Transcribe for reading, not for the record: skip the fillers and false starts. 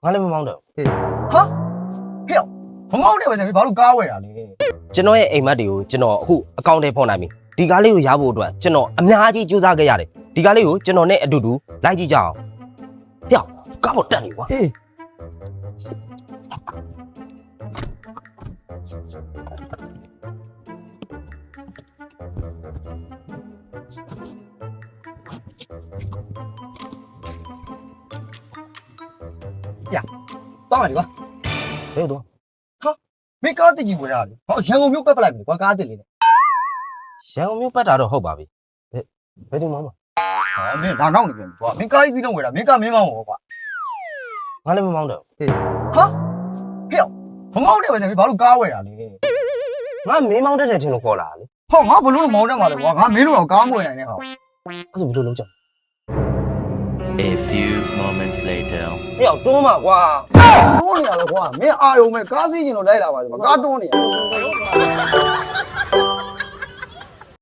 ငါလည်းမမောင်းတော့ ဟာဟဲ့မမောင်းတယ်ပဲနေဘာလို့ကားဝယ်တာလဲ ကျွန်တော်ရဲ့အိမ်မက်တွေကိုကျွန်တော်အခုအကောင့်ထဲပေါ်နိုင်ပြီဒီကားလေးကိုရဖို့အတွက်ကျွန်တော်အများကြီးကြိုးစားခဲ့ရတယ်ဒီကားလေးကိုကျွန်တော်နဲ့အတူတူလိုက်ကြည့်ကြအောင်ဟဲ့ကားပေါ်တက်နေကွာ ဟေးတောင်းလိုက်ကွာ ဘယ်တော့ မင်းကားတက်ကြီးဝယ်တာလေဟောရန်ကုန်မြို့ပတ်ပလိုက်ပြီကွာကားတက်လေးနဲ့ ရန်ကုန်မြို့ပတ်တာတော့ဟုတ်ပါပြီဘယ်သူမှမ ဟာမင်းဘာနောက်နေပြန်ကွာမင်းကားကြီးစီးလုံးဝယ်တာမင်းကမင်းမောင်းဟောကွာ ငါလည်းမမောင်းတော့ ဟာဟဲ့မမောင်းတယ်ပဲနေဘာလို့ကားဝယ်တာလဲ ငါမင်းမောင်းတတ်တယ်ထင်လို့ခေါ်လာလေ ဟောငါဘလို့မောင်းတတ်မှာလဲကွာငါမင်းတို့တော့ကားမဝယ်နိုင်နဲ့ဟော အဲ့ဆိုဘယ်လိုလုပ်ကြ A few moments later. ဟဲ့တွန်းပါကွာ တွန်းနေရတော့ကွာမင်းအာယုံမဲ့ကားစီးကျင်လို့လိုက်လာပါဆိုကားတွန်းနေရ